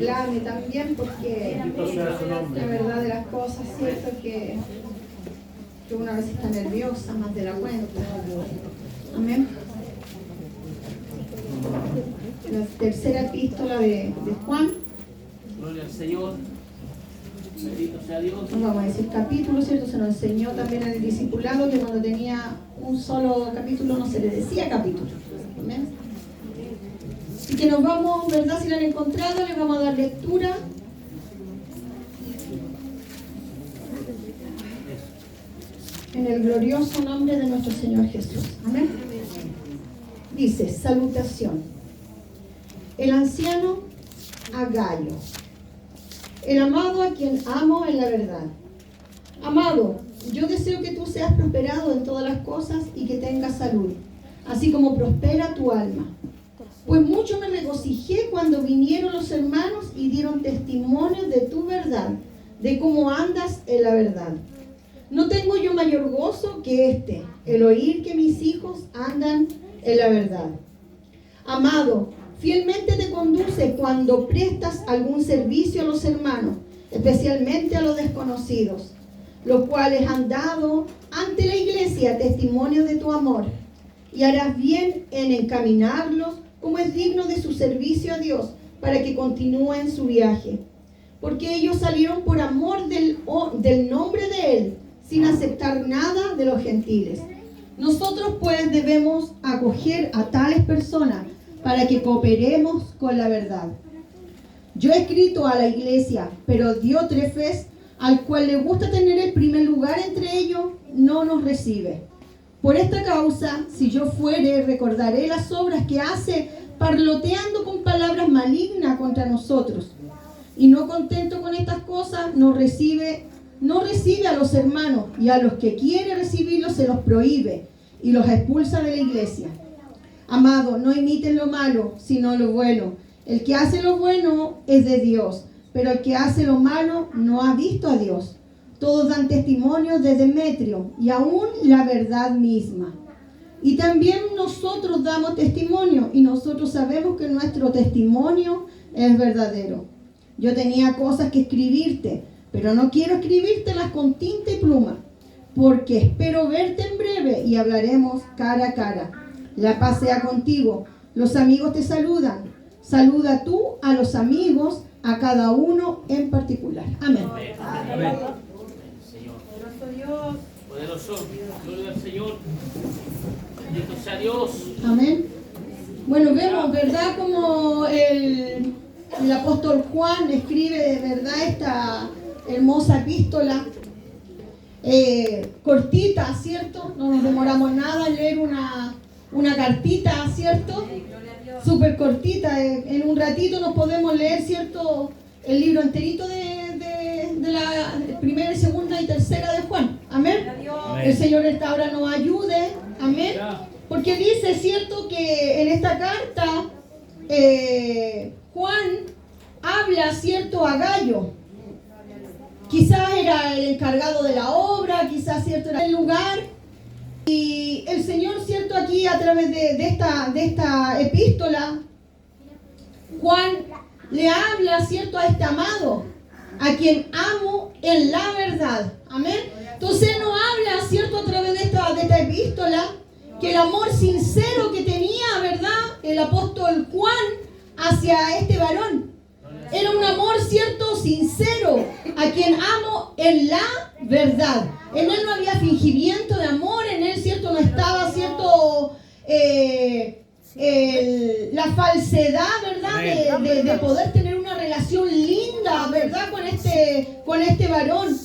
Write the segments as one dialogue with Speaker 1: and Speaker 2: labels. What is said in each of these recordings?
Speaker 1: reclame también, porque la verdad de las cosas, cierto que una vez está nerviosa más de la cuenta. Amén. La tercera epístola de Juan.
Speaker 2: Gloria al Señor. Bendito sea Dios.
Speaker 1: No vamos a decir capítulo, ¿cierto? Se nos enseñó también en el discipulado que cuando tenía un solo capítulo no se le decía capítulo. Amén. Así que nos vamos, ¿verdad? Si lo han encontrado, les vamos a dar lectura. En el glorioso nombre de nuestro Señor Jesús. Amén. Dice, salutación. El anciano a Gayo, el amado a quien amo en la verdad. Amado, yo deseo que tú seas prosperado en todas las cosas y que tengas salud, así como prospera tu alma. Pues mucho me regocijé cuando vinieron los hermanos y dieron testimonio de tu verdad, de cómo andas en la verdad. No tengo yo mayor gozo que el oír que mis hijos andan en la verdad. Amado, fielmente te conduce cuando prestas algún servicio a los hermanos, especialmente a los desconocidos, los cuales han dado ante la iglesia testimonio de tu amor, y harás bien en encaminarlos como es digno de su servicio a Dios, para que continúen su viaje. Porque ellos salieron por amor del nombre de Él, sin aceptar nada de los gentiles. Nosotros pues debemos acoger a tales personas para que cooperemos con la verdad. Yo he escrito a la iglesia, pero Diótrefes, al cual le gusta tener el primer lugar entre ellos, no nos recibe. Por esta causa, si yo fuere, recordaré las obras que hace, parloteando con palabras malignas contra nosotros. Y no contento con estas cosas, no recibe a los hermanos, y a los que quiere recibirlos se los prohíbe y los expulsa de la iglesia. Amado, no imiten lo malo, sino lo bueno. El que hace lo bueno es de Dios, pero el que hace lo malo no ha visto a Dios. Todos dan testimonio de Demetrio, y aún la verdad misma. Y también nosotros damos testimonio, y nosotros sabemos que nuestro testimonio es verdadero. Yo tenía cosas que escribirte, pero no quiero escribírtelas con tinta y pluma, porque espero verte en breve y hablaremos cara a cara. La paz sea contigo. Los amigos te saludan. Saluda tú a los amigos, a cada uno en particular. Amén.
Speaker 2: Amén. Señor. Poderoso. Gloria al Señor. Bendito sea Dios.
Speaker 1: Amén. Bueno, vemos, ¿verdad?, como el apóstol Juan escribe de verdad esta hermosa epístola. Cortita, ¿cierto? No nos demoramos nada en leer una cartita, ¿cierto? Súper cortita. En un ratito nos podemos leer, ¿cierto?, el libro enterito de la primera, segunda y tercera de Juan. Amén. El Señor esta hora nos ayude. Amén. Porque dice, ¿cierto?, que en esta carta Juan habla, ¿cierto?, a Gayo. Quizás era el encargado de la obra, quizás, ¿cierto?, era el lugar. Y el Señor, ¿cierto?, aquí a través de esta epístola, Juan le habla, ¿cierto?, a este amado, a quien amo en la verdad. Amén. Entonces nos habla, ¿cierto?, a través de esta epístola, que el amor sincero que tenía, ¿verdad?, el apóstol Juan hacia este varón. Era un amor, ¿cierto?, sincero, a quien amo en la verdad. En él no había fingimiento de amor, en él, ¿cierto?, no estaba, ¿cierto?, la falsedad, ¿verdad?, de poder tener una relación linda, ¿verdad?, con este varón.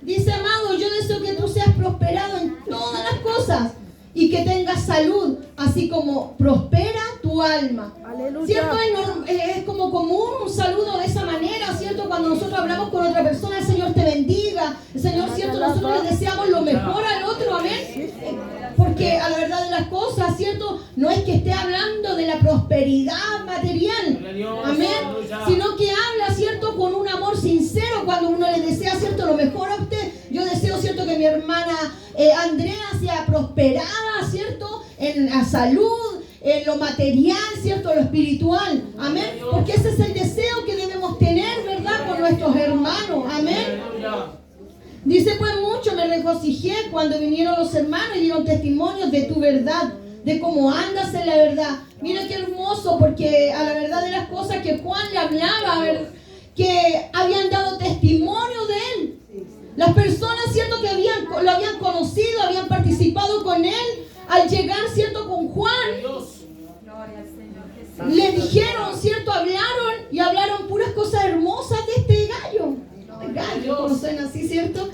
Speaker 1: Dice, amado, yo deseo que tú seas prosperado en todas las cosas y que tengas salud, así como prospera tu alma. Aleluya. ¿Cierto? Es como común un saludo de esa manera, ¿cierto? Cuando nosotros hablamos con otra persona, el Señor te bendiga. El Señor, ¿cierto? Nosotros le deseamos lo mejor al otro, amén. Porque a la verdad de las cosas, ¿cierto?, no es que esté hablando de la prosperidad material, amén, sino que habla, ¿cierto?, con un amor sincero cuando uno le desea, ¿cierto?, lo mejor a usted. Yo deseo, ¿cierto?, que mi hermana Andrea sea prosperada, ¿cierto?, en la salud, en lo material, ¿cierto?, lo espiritual, amén, porque ese es el deseo que debemos tener. Dice, pues mucho me regocijé cuando vinieron los hermanos y dieron testimonios de tu verdad, de cómo andas en la verdad. Mira qué hermoso, porque a la verdad de las cosas que Juan le hablaba, que habían dado testimonio de él. Las personas, cierto, que lo habían conocido, habían participado con él, al llegar, cierto, con Juan, le dijeron, cierto, hablaron puras cosas hermosas de este gallo. Gallo, como suena así, cierto.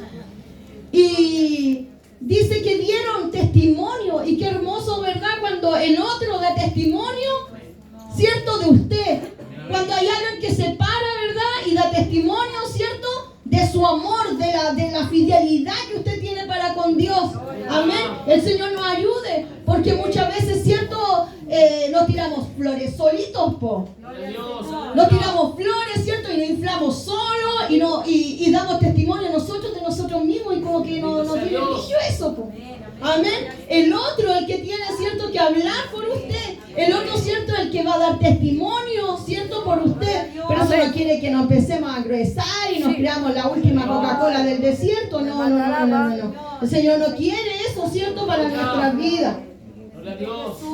Speaker 1: Y dice que dieron testimonio, y qué hermoso, ¿verdad? Cuando el otro da testimonio, cierto, de usted. Cuando hay alguien que se para, ¿verdad? Y da testimonio, cierto, de su amor, de la fidelidad que usted tiene para con Dios. Amén. El Señor nos ayude, porque muchas veces, cierto, no tiramos flores solitos, po. No tiramos flores, cierto, y nos inflamos solos y damos testimonio nosotros de nosotros mismos, y como que no tiene brillo eso, po. Amén. El otro, el que tiene, cierto, que hablar por usted. El otro, cierto, el que va a dar testimonio, cierto, por usted. Pero eso no quiere que nos empecemos a gruesar y nos creamos la última Coca-Cola del desierto. No. El Señor no quiere eso, cierto, para nuestras vidas.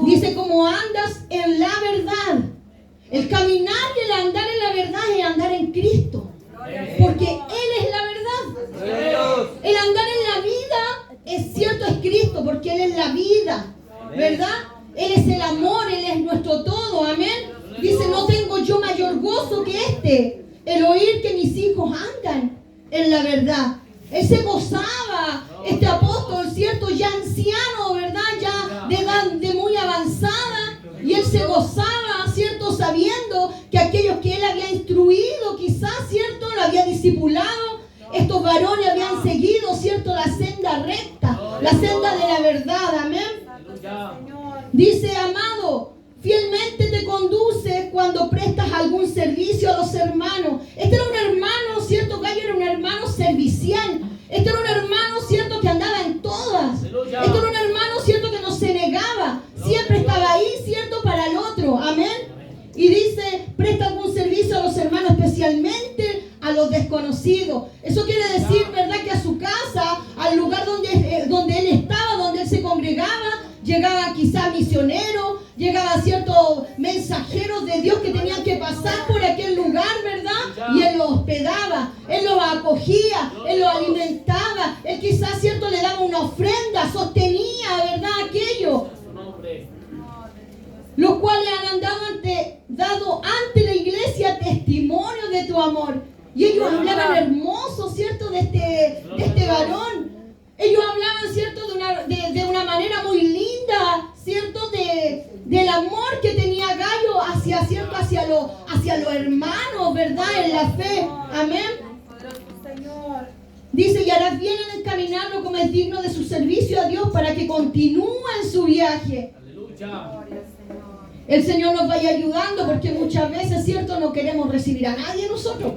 Speaker 1: Dice, como andas en la verdad. El caminar y el andar en la verdad es andar en Cristo. Porque Él es la verdad. El andar en la vida es cierto, es Cristo, porque Él es la vida, ¿verdad? Él es el amor, Él es nuestro todo, amén. Dice, no tengo yo mayor gozo que este, el oír que mis hijos andan en la verdad. Él se gozaba, este apóstol, cierto, ya anciano, ¿verdad? Ya de edad de muy avanzada, y él se gozaba, cierto, sabiendo que aquellos que él había instruido, quizás, cierto, lo había discipulado, estos varones habían seguido, cierto, la senda recta, la senda de la verdad, amén. Dice, amado, fielmente te conduces cuando prestas algún servicio a los hermanos. Este era un hermano, cierto, Gallo era un hermano servicial. Este era un hermano, cierto, que andaba en todas. Este era un hermano, cierto, que no se negaba. Siempre estaba ahí, cierto, para el otro, amén. Y dice, presta algún servicio a los hermanos, especialmente a los desconocidos. Eso quiere decir, ¿verdad?, que a su casa, al lugar donde él estaba, donde él se congregaba, llegaban quizás misioneros, llegaban ciertos mensajeros de Dios que tenían que pasar por aquel lugar, ¿verdad? Y él los hospedaba, él los acogía, él los alimentaba, él quizás, cierto, le daba una ofrenda, sostenía, ¿verdad?, aquello. Los cuales han dado ante la iglesia testimonio de tu amor. Y ellos hablaban hermoso, ¿cierto?, de este varón. Ellos hablaban, ¿cierto?, de una manera muy linda, ¿cierto?, del amor que tenía Gallo hacia los hermanos, ¿verdad?, en la fe. Amén. Dice, y harás bien en encaminarlo como es digno de su servicio a Dios, para que continúe en su viaje. Aleluya. El Señor nos vaya ayudando, porque muchas veces, cierto, no queremos recibir a nadie nosotros.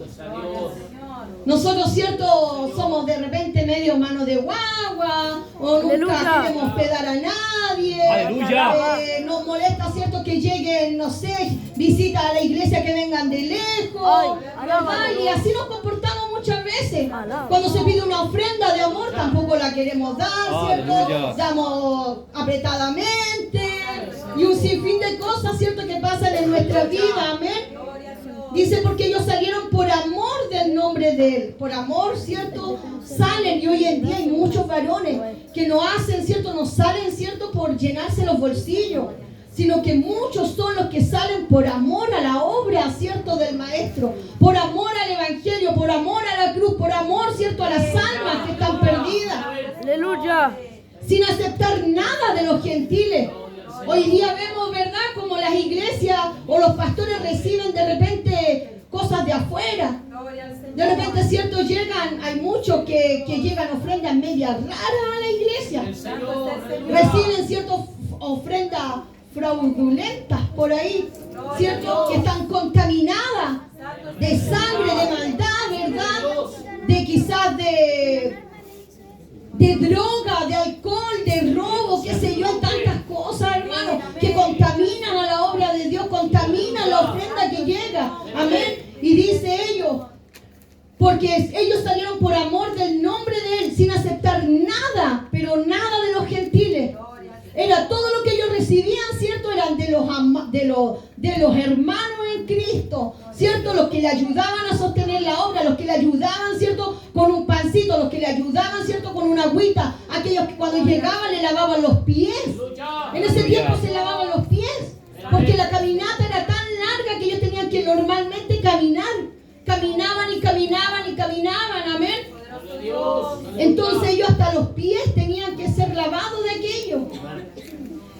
Speaker 1: Nosotros, cierto, somos de repente medio mano de guagua, o nunca queremos hospedar a nadie. Nos molesta, cierto, que lleguen, no sé, visitas a la iglesia que vengan de lejos, ¿verdad? Y así nos comportamos muchas veces. Cuando se pide una ofrenda de amor, tampoco la queremos dar, ¿cierto? Damos apretadamente, y un sinfín de cosas, cierto, que pasan en nuestra vida, amén. Dice, porque ellos salieron por amor del nombre de Él. Por amor, ¿cierto? Salen, y hoy en día hay muchos varones que no hacen, ¿cierto? No salen, ¿cierto?, por llenarse los bolsillos, sino que muchos son los que salen por amor a la obra, ¿cierto?, del Maestro, por amor al Evangelio, por amor a la cruz, por amor, ¿cierto?, a las almas que están perdidas. ¡Aleluya! Sin aceptar nada de los gentiles. Hoy día vemos, ¿verdad?, como las iglesias o los pastores reciben de repente cosas de afuera. De repente, ¿cierto?, hay muchos que llegan ofrendas medias raras a la iglesia. Reciben, ¿cierto?, ofrendas fraudulentas por ahí, ¿cierto?, que están contaminadas de sangre, de maldad, ¿verdad?, de quizás de droga, de alcohol, de robo, qué sé yo, tantas cosas, hermano, que contaminan a la obra de Dios, contaminan la ofrenda que llega. Amén. Y dice ellos, porque ellos salieron por amor del nombre de Él. recibían, ¿cierto? Eran de los hermanos en Cristo, ¿cierto? Los que le ayudaban a sostener la obra, los que le ayudaban, ¿cierto? Con un pancito, los que le ayudaban, ¿cierto? Con una agüita, aquellos que cuando llegaban le lavaban los pies. En ese tiempo se lavaban los pies, porque la caminata era tan larga que ellos tenían que normalmente caminar. Caminaban y caminaban y caminaban, amén. Entonces ellos hasta los pies tenían que ser lavados de aquello.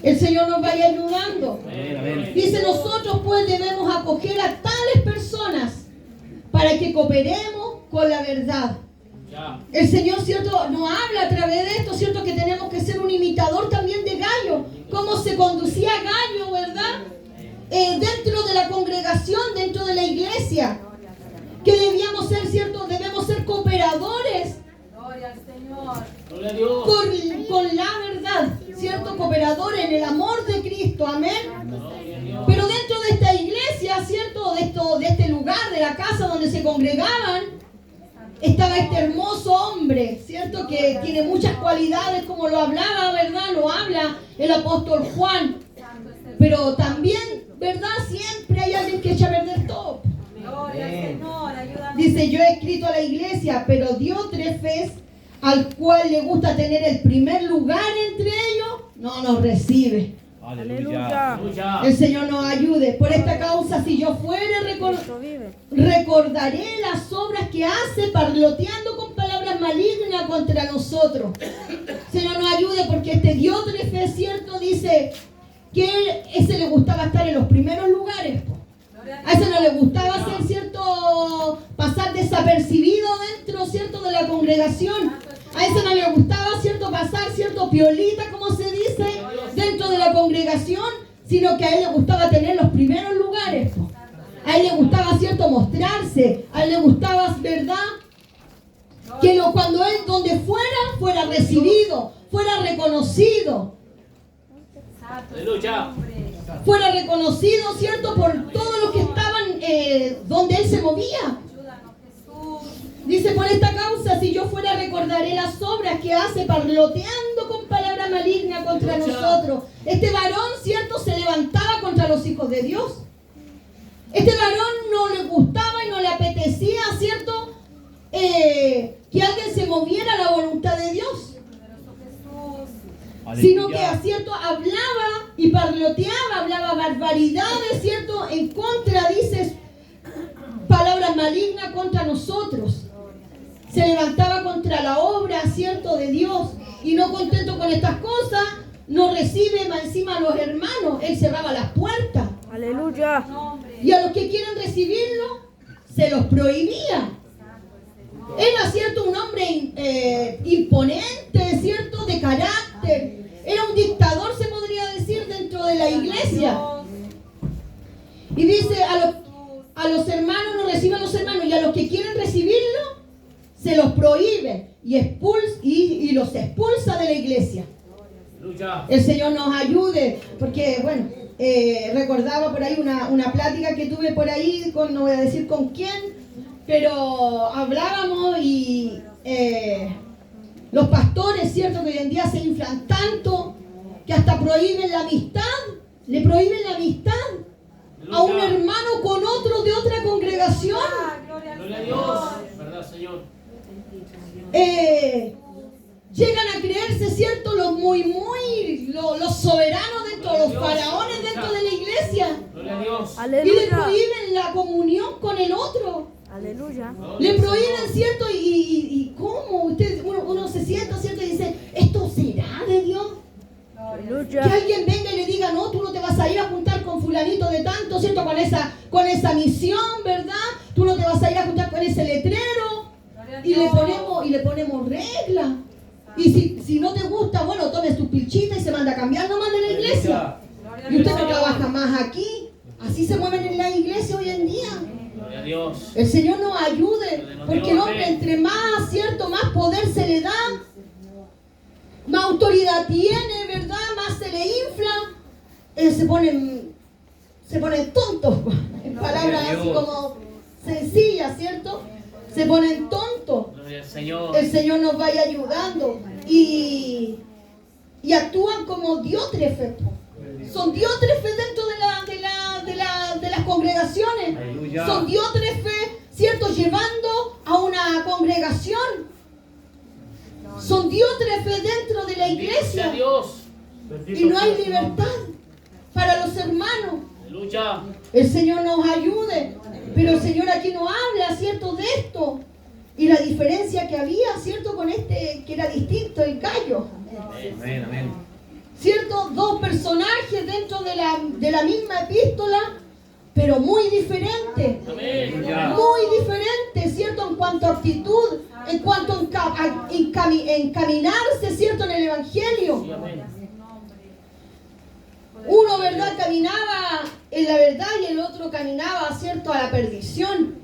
Speaker 1: El Señor nos vaya ayudando. Dice, nosotros pues debemos acoger a tales personas para que cooperemos con la verdad. El Señor, ¿cierto?, nos habla a través de esto, ¿cierto?, que tenemos que ser un imitador también de Gallo. Cómo se conducía Gallo, ¿verdad? Dentro de la congregación, dentro de la iglesia. Que debíamos ser, ¿cierto? Debemos ser cooperadores.
Speaker 3: Gloria al Señor.
Speaker 2: Gloria a Dios.
Speaker 1: Con la verdad, ¿cierto? Cooperadores en el amor de Cristo, amén. Pero dentro de esta iglesia, ¿cierto? De este lugar, de la casa donde se congregaban, estaba este hermoso hombre, ¿cierto? Que tiene muchas cualidades, como lo hablaba, ¿verdad? Lo habla el apóstol Juan. Pero también, ¿verdad? Siempre hay alguien que echa a perder todo.
Speaker 3: Gloria al Señor, ayúdanos.
Speaker 1: Dice, yo he escrito a la iglesia, pero Diótrefes, al cual le gusta tener el primer lugar entre ellos, no nos recibe.
Speaker 4: Aleluya.
Speaker 1: El Señor nos ayude. Por esta causa, si yo fuere, recordaré las obras que hace, parloteando con palabras malignas contra nosotros. Señor nos ayude, porque este Diótrefes, ¿cierto? Dice que ese le gustaba estar en los primeros lugares. A ese no le gustaba ser, ¿cierto?, pasar desapercibido dentro, ¿cierto?, de la congregación. A ese no le gustaba, ¿cierto?, pasar, ¿cierto?, piolita, como se dice, dentro de la congregación, sino que a él le gustaba tener los primeros lugares. A él le gustaba, ¿cierto?, mostrarse. A él le gustaba, ¿verdad?, que cuando él, donde fuera recibido, fuera reconocido.
Speaker 2: Aleluya.
Speaker 1: Fuera reconocido, ¿cierto?, por todos los que estaban donde él se movía. Dice, por esta causa, si yo fuera, recordaré las obras que hace, parloteando con palabras malignas contra nosotros. Este varón, ¿cierto?, se levantaba contra los hijos de Dios. Este varón no le gustaba y no le apetecía, ¿cierto?, que alguien se moviera a la voluntad de Dios. Sino que, ¿cierto?, hablaba y parloteaba, hablaba barbaridades, ¿cierto?, en contra, dices, palabras malignas contra nosotros. Se levantaba contra la obra, ¿cierto?, de Dios. Y no contento con estas cosas, no recibe más encima a los hermanos. Él cerraba las puertas.
Speaker 4: Aleluya.
Speaker 1: Y a los que quieren recibirlo, se los prohibía. Era, ¿cierto?, un hombre imponente, ¿cierto?, de carácter. Era un dictador, se podría decir, dentro de la iglesia. Y dice, a los hermanos no reciben a los hermanos, y a los que quieren recibirlo, se los prohíbe y los expulsa de la iglesia. El Señor nos ayude, porque, bueno, recordaba por ahí una plática que tuve por ahí, no voy a decir con quién, pero hablábamos y los pastores, ¿cierto?, que hoy en día se inflan tanto que hasta prohíben la amistad, le prohíben la amistad a un hermano con otro de otra congregación.
Speaker 2: Gloria a Dios. ¿Verdad, Señor?
Speaker 1: Llegan a creerse, ¿cierto?, los soberanos dentro, los faraones dentro de la iglesia.
Speaker 2: Gloria a Dios.
Speaker 1: Y le prohíben la comunión con el otro.
Speaker 4: Aleluya.
Speaker 1: Le prohíben, ¿cierto? Y ¿cómo? Uno se sienta, ¿cierto? Y dice, ¿esto será de Dios?
Speaker 4: Aleluya.
Speaker 1: Que alguien venga y le diga, no, tú no te vas a ir a juntar con fulanito de tanto, ¿cierto? Con esa misión, ¿verdad? Tú no te vas a ir a juntar con ese letrero. Y le ponemos reglas. Y si no te gusta, bueno, tomes tu pilchita y se manda a cambiar nomás de la iglesia. Y usted no trabaja más aquí. Así se mueven en la iglesia hoy en día.
Speaker 2: Gloria a Dios.
Speaker 1: El Señor nos ayude, porque el hombre, entre más, ¿cierto?, más poder se le da, más autoridad tiene, ¿verdad?, más se le infla, se ponen tontos, en palabras así como sencillas, ¿cierto? Se ponen tontos.
Speaker 2: Gloria al Señor.
Speaker 1: El Señor nos vaya ayudando y actúan como Diótrefes. Son diótrefes dentro de las congregaciones.
Speaker 5: Aleluya.
Speaker 1: Son diótrefes, ¿cierto? Llevando a una congregación. Son diótrefes dentro de la
Speaker 2: Bendito sea
Speaker 1: iglesia.
Speaker 2: Dios.
Speaker 1: Y no hay libertad para los hermanos.
Speaker 2: Aleluya.
Speaker 1: El Señor nos ayude. Pero el Señor aquí no habla, ¿cierto? De esto. Y la diferencia que había, ¿cierto? Con este que era distinto, el gallo.
Speaker 5: Amén, amén.
Speaker 1: ¿Cierto? Dos personajes dentro de la misma epístola, pero muy diferentes.
Speaker 2: Amén.
Speaker 1: Muy diferentes, ¿cierto? En cuanto a actitud, en cuanto a encaminarse, ¿cierto? En el Evangelio.
Speaker 2: Sí, amén.
Speaker 1: Uno, ¿verdad? Caminaba en la verdad y el otro caminaba, ¿cierto? A la perdición.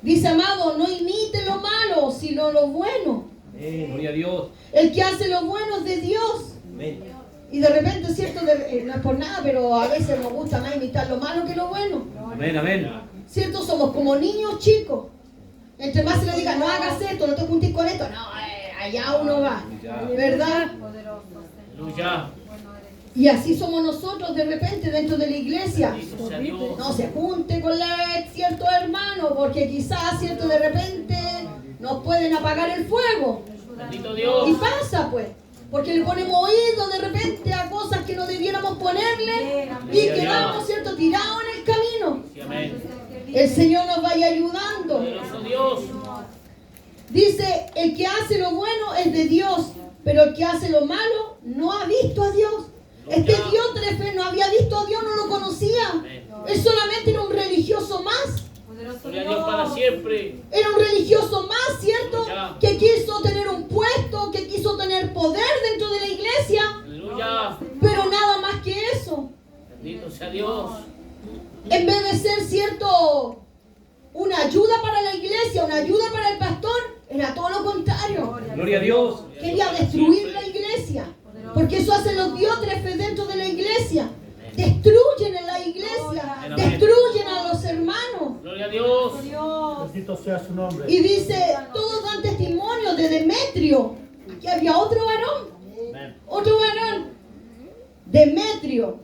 Speaker 1: Dice, amado, no imite lo malo, sino lo bueno.
Speaker 5: Gloria a Dios.
Speaker 1: El que hace lo bueno es de Dios.
Speaker 5: Amén.
Speaker 1: Y de repente, ¿cierto? No es por nada, pero a veces nos gusta más imitar lo malo que lo bueno.
Speaker 5: Amén, amén.
Speaker 1: ¿Cierto? Somos como niños chicos. Entre más se le diga, no hagas esto, no te juntes con esto. No, allá uno va. ¿Verdad?
Speaker 2: Aleluya.
Speaker 1: Y así somos nosotros de repente dentro de la iglesia.
Speaker 2: Bendito sea Dios.
Speaker 1: No se junte con cierto hermano, porque quizás, ¿cierto? De repente nos pueden apagar el fuego.
Speaker 2: Bendito Dios.
Speaker 1: Y pasa, pues. Porque le ponemos oído de repente a cosas que no debiéramos ponerle y quedamos, ¿cierto? Tirados en el camino.
Speaker 2: Sí, amén.
Speaker 1: El Señor nos vaya ayudando.
Speaker 2: Poderoso Dios.
Speaker 1: Dice, el que hace lo bueno es de Dios, pero el que hace lo malo no ha visto a Dios. Este diótrefe no había visto a Dios, no lo conocía.
Speaker 2: Amén.
Speaker 1: Él solamente era un religioso más.
Speaker 2: Gloria a Dios para siempre.
Speaker 1: Era un religioso más, ¿cierto? Que quiso tener un puesto, que quiso tener poder dentro de la iglesia,
Speaker 2: Aleluya.
Speaker 1: pero nada más que eso.
Speaker 2: Bendito sea Dios.
Speaker 1: En vez de ser, ¿cierto? Una ayuda para la iglesia, una ayuda para el pastor, era todo lo contrario.
Speaker 5: Gloria a Dios.
Speaker 1: Quería destruir la iglesia, porque eso hacen los diótrefes dentro de la iglesia. Destruyen en la iglesia, destruyen a los hermanos.
Speaker 2: Gloria a Dios.
Speaker 6: Bendito sea su nombre.
Speaker 1: Y dice, todos dan testimonio de Demetrio. Aquí había otro varón, Demetrio.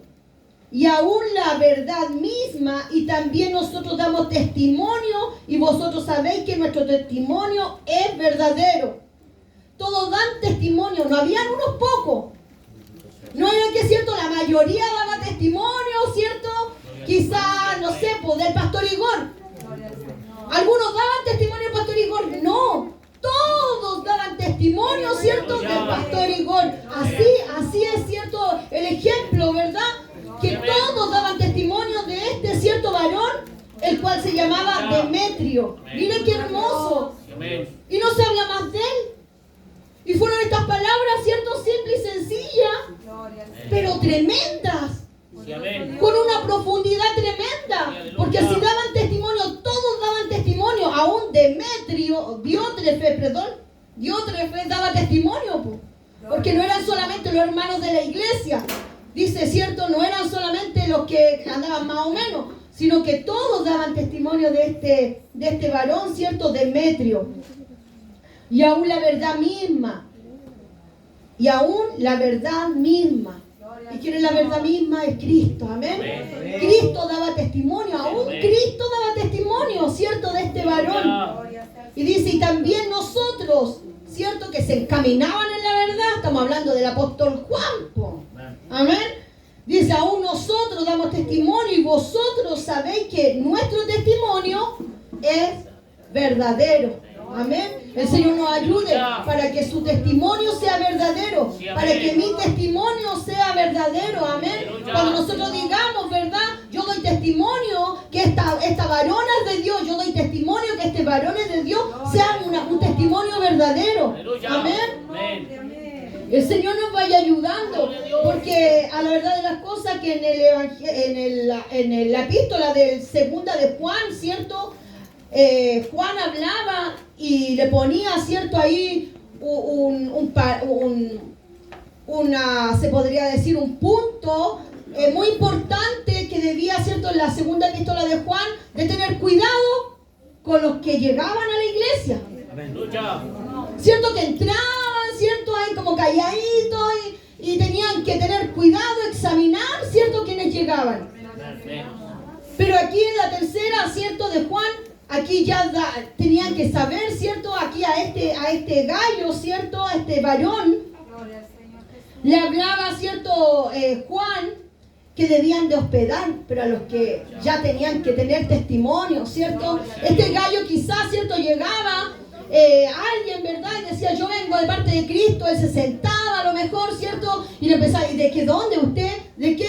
Speaker 1: Y aún la verdad misma, y también nosotros damos testimonio, y vosotros sabéis que nuestro testimonio es verdadero. Todos dan testimonio, no habían unos pocos. No era que, ¿cierto? La mayoría daba testimonio, ¿cierto? Quizás, no sé, pues del pastor Igor. Algunos daban testimonio del pastor Igor. No, todos daban testimonio, ¿cierto? Del pastor Igor. Así es, ¿cierto? El ejemplo, ¿verdad? Que todos daban testimonio de este cierto varón, el cual se llamaba Demetrio. Miren qué hermoso.
Speaker 2: Amén.
Speaker 1: Y no se habla más de él. Y fueron estas palabras, ¿cierto? Simples y sencillas, pero tremendas,
Speaker 2: Sí, amén.
Speaker 1: con una profundidad tremenda. Porque si daban testimonio, todos daban testimonio. Aún Diótrefes daba testimonio, po. Porque no eran solamente los hermanos de la iglesia. Dice, ¿cierto? No eran solamente los que andaban más o menos, sino que todos daban testimonio de este varón, ¿cierto? Demetrio. Y aún la verdad misma. ¿Y quién es la verdad misma? Es Cristo, amén.
Speaker 2: Amén.
Speaker 1: Cristo daba testimonio, aún Cristo daba testimonio, ¿cierto? De este varón. Y dice, y también nosotros, ¿cierto? Que se encaminaban en la verdad. Estamos hablando del apóstol Juan, po. Amén. Dice, aún nosotros damos testimonio y vosotros sabéis que nuestro testimonio es verdadero. Amén. El Señor nos ayude para que su testimonio sea verdadero, para que mi testimonio sea verdadero. Amén. Cuando nosotros digamos, ¿verdad? Yo doy testimonio que esta varona es de Dios, yo doy testimonio que este varón es de Dios, sea un testimonio verdadero.
Speaker 2: Amén.
Speaker 1: El Señor nos vaya ayudando, porque a la verdad de las cosas que en la epístola de segunda de Juan, ¿cierto? Juan hablaba y le ponía, ¿cierto? Ahí se podría decir un punto muy importante que debía, ¿cierto? En la segunda epístola de Juan, de tener cuidado con los que llegaban a la iglesia. ¿Cierto? Que entraban, ¿cierto? Ahí como calladitos y tenían que tener cuidado llegaban.
Speaker 2: Amén.
Speaker 1: Pero aquí en la tercera, ¿cierto? De Juan, aquí ya tenían que saber, ¿cierto? Aquí a este gallo, ¿cierto? A este varón,
Speaker 3: Gloria al Señor Jesús.
Speaker 1: le hablaba, ¿cierto? Juan, que debían de hospedar, pero a los que ya tenían que tener testimonio, ¿cierto? Este gallo quizás, ¿cierto? Llegaba alguien, ¿verdad? Y decía, yo vengo de parte de Cristo. Él se sentaba a lo mejor, ¿cierto? Y le empezaba, ¿y de qué dónde usted? ¿De qué,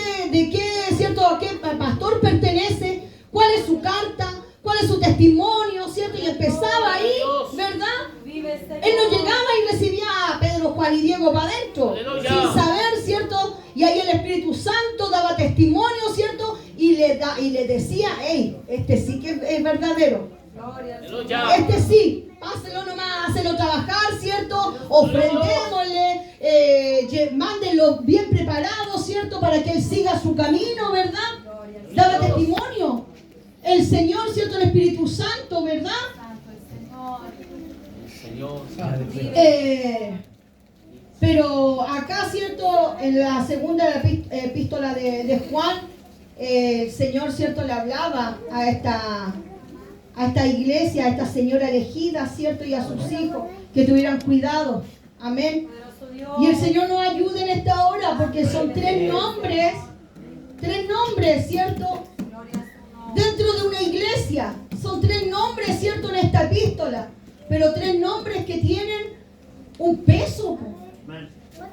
Speaker 1: ¿cierto? ¿A qué pastor pertenece? ¿Cuál es su carta? ¿Cuál es su testimonio? ¿Cierto? Y empezaba ahí, ¿verdad?
Speaker 3: Vive el Señor.
Speaker 1: Él no llegaba y recibía a Pedro, Juan y Diego para adentro,
Speaker 2: Aleluya.
Speaker 1: sin saber, ¿cierto? Y ahí el Espíritu Santo daba testimonio, ¿cierto? Y le decía, hey, este sí que es verdadero.
Speaker 3: Gloria al
Speaker 2: Aleluya.
Speaker 1: Este sí, páselo nomás, hácelo trabajar, ¿cierto? Ofrendémosle, mándenlo bien preparado, ¿cierto? Para que él siga su camino, ¿verdad?
Speaker 3: Gloria al
Speaker 1: Daba testimonio. El Señor, ¿cierto? El Espíritu Santo, ¿verdad?
Speaker 3: Santo el Señor.
Speaker 2: Señor.
Speaker 1: Pero acá, ¿cierto? En la segunda epístola de Juan, el Señor, ¿cierto? Le hablaba a esta iglesia, a esta señora elegida, ¿cierto? Y a sus hijos, que tuvieran cuidado. Amén.
Speaker 3: Poderoso Dios.
Speaker 1: Y el Señor nos ayude en esta hora, porque son tres nombres, ¿cierto?
Speaker 3: Gloria a su nombre.
Speaker 1: Dentro de una iglesia. Son tres nombres, ¿cierto? En esta epístola. Pero tres nombres que tienen un peso.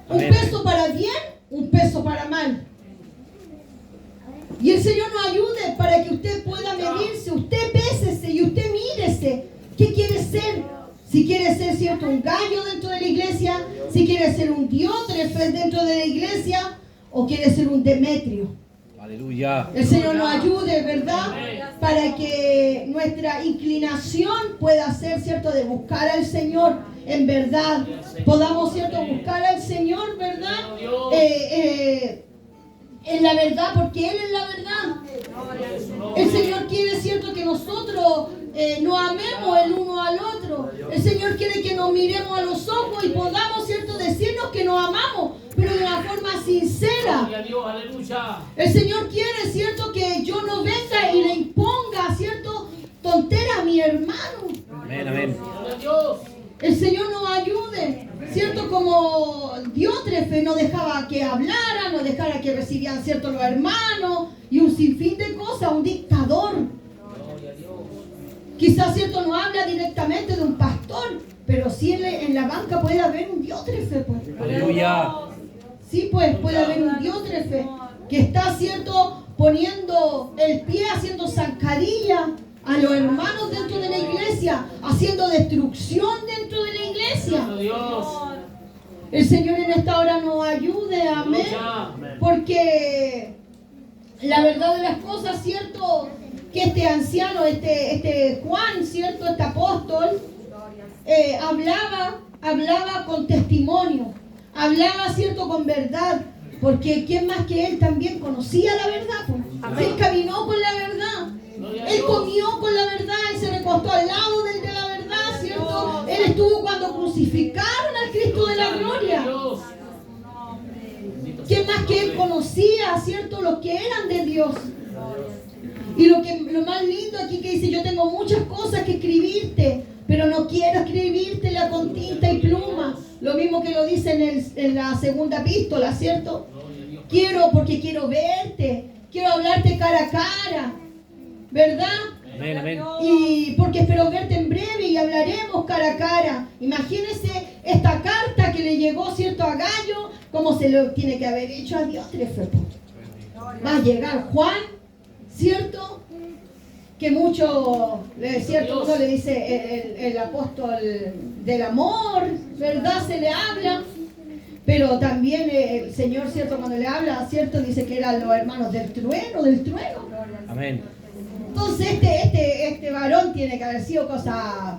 Speaker 1: Un
Speaker 5: Amén.
Speaker 1: peso para bien, un peso para mal. Y el Señor nos ayude para que usted pueda medirse, usted pésese y usted mírese. ¿Qué quiere ser? Si quiere ser, ¿cierto? Un gallo dentro de la iglesia, si quiere ser un diótrefe dentro de la iglesia, o quiere ser un Demetrio.
Speaker 5: Aleluya.
Speaker 1: El Señor nos ayude, ¿verdad? Para que nuestra inclinación pueda ser, ¿cierto? De buscar al Señor en verdad. Podamos, ¿cierto? Buscar al Señor, ¿verdad? En la verdad, porque Él es la verdad. El Señor quiere, ¿cierto? Que nosotros nos amemos el uno al otro. El Señor quiere que nos miremos a los ojos y podamos, ¿cierto? Decirnos que nos amamos, pero de una forma sincera.
Speaker 2: Gloria a Dios. Aleluya.
Speaker 1: El Señor quiere, ¿cierto? Que yo no venga y le imponga, ¿cierto? Tontera a mi hermano.
Speaker 5: Amén, amén.
Speaker 2: Gloria a Dios.
Speaker 1: El Señor nos ayude, ¿cierto? Como Diótrefe no dejaba que hablaran, no dejara que recibían, ¿cierto? Los hermanos y un sinfín de cosas, un dictador.
Speaker 2: Gloria a Dios.
Speaker 1: Quizás, ¿cierto? No habla directamente de un pastor, pero sí en la banca puede haber un Diótrefe, pues.
Speaker 5: Aleluya.
Speaker 1: Sí, pues puede haber un Diótrefe que está, ¿cierto? Poniendo el pie, haciendo zancadilla a los hermanos dentro de la iglesia, haciendo destrucción dentro de la iglesia.
Speaker 2: Gloria a Dios.
Speaker 1: El Señor en esta hora nos ayude, amén.
Speaker 2: Aleluya.
Speaker 1: Porque la verdad de las cosas, ¿cierto? Que este anciano, este Juan, ¿cierto? Este apóstol, hablaba con testimonio, hablaba, ¿cierto? Con verdad. Porque ¿quién más que él también conocía la verdad? Pues? Él caminó con la verdad. Él comió con la verdad, él se recostó al lado de la verdad, ¿cierto? Él estuvo cuando crucificaron al Cristo de la gloria.
Speaker 2: Dios.
Speaker 1: ¿Quién más que él conocía, ¿cierto? Los que eran de Dios. Y lo más lindo aquí que dice, yo tengo muchas cosas que escribirte, pero no quiero escribírtela con tinta y pluma. Lo mismo que lo dice en la segunda epístola, ¿cierto? Porque quiero verte, quiero hablarte cara a cara. ¿Verdad?
Speaker 5: Amén, amén.
Speaker 1: Y porque espero verte en breve y hablaremos cara a cara. Imagínense esta carta que le llegó, ¿cierto? A Gallo, como se lo tiene que haber hecho a Diótrefe. Va a llegar Juan, ¿cierto? Que mucho, ¿cierto? Uno le dice el apóstol del amor, ¿verdad? Se le habla. Pero también el Señor, ¿cierto? Cuando le habla, ¿cierto? Dice que eran los hermanos del trueno.
Speaker 5: Amén.
Speaker 1: Entonces este varón tiene que haber sido cosa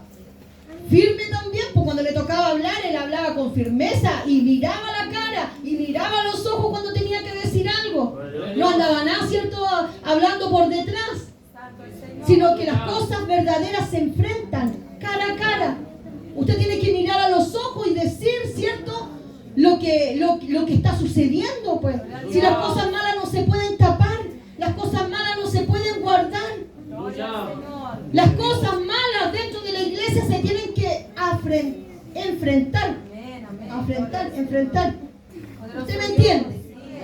Speaker 1: firme también, porque cuando le tocaba hablar, él hablaba con firmeza y miraba la cara y miraba los ojos cuando tenía que decir algo. No andaba nada, ¿cierto? Hablando por detrás, sino que las cosas verdaderas se enfrentan cara a cara. Usted tiene que mirar a los ojos y decir, ¿cierto? Lo que está sucediendo, pues. Si las cosas malas no se pueden tapar, Las cosas malas dentro de la iglesia se tienen que enfrentar. Enfrentar. ¿Usted me entiende?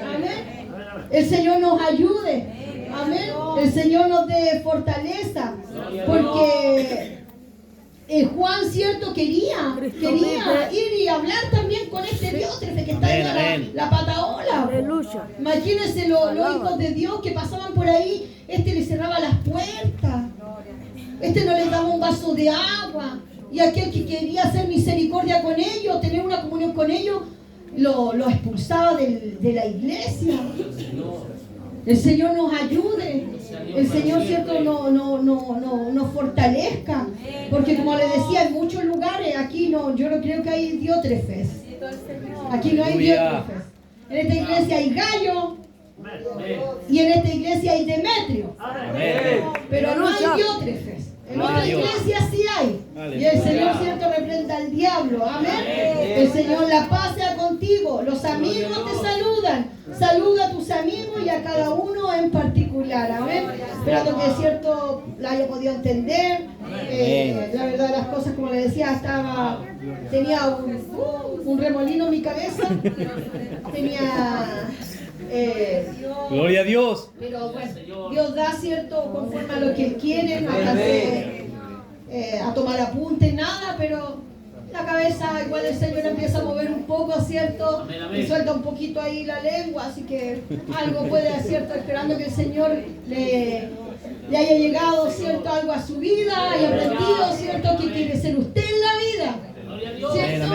Speaker 1: Amén. El Señor nos ayude. Amén. El Señor nos dé fortaleza. Porque Juan, cierto, quería ir y hablar también con este Diótrefe que está en la pataola.
Speaker 4: Aleluya.
Speaker 1: Imagínense los hijos de Dios que pasaban por ahí. Le cerraba las puertas. No les daba un vaso de agua. Y aquel que quería hacer misericordia con ellos, tener una comunión con ellos, lo expulsaba de la iglesia. El Señor nos ayude. El Señor, cierto, nos fortalezca. Porque como les decía, en muchos lugares, aquí yo no creo que hay diótrefes. Aquí no hay diótrefes. En esta iglesia hay Gallo. Y en esta iglesia hay Demetrio. Pero no hay diótrefes. En otra iglesia sí hay. Y el Señor, cierto, reprenda al diablo. Amén. El Señor, la paz sea contigo. Los amigos te saludan. Saluda a tus amigos y a cada uno en particular. Amén. Esperando que, cierto, la haya podido entender. La verdad, las cosas, como le decía, tenía un remolino en mi cabeza.
Speaker 5: Gloria a Dios.
Speaker 1: Pero bueno, Dios da, cierto, conforme a lo que Él quiere, no hace a tomar apunte, nada, pero la cabeza, igual el Señor empieza a mover un poco, cierto, y suelta un poquito ahí la lengua, así que algo puede, cierto, esperando que el Señor le haya llegado, cierto, algo a su vida, haya aprendido, cierto, que quiere ser usted en la vida. ¿Cierto?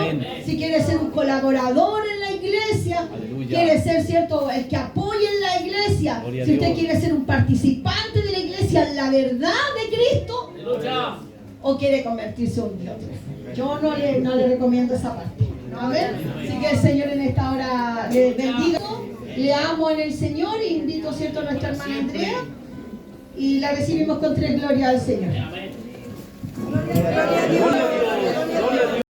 Speaker 1: Si quiere ser un colaborador en la iglesia, quiere ser, cierto, el que apoye en la iglesia, si usted quiere ser un participante de la iglesia en la verdad de Cristo, o quiere convertirse en un diótrefe. Yo no le recomiendo esa parte. Amén. Así que el Señor en esta hora le bendiga. Le amo en el Señor y invito, cierto, a nuestra hermana Andrea y la recibimos con tres glorias al Señor.
Speaker 3: Gloria a Dios.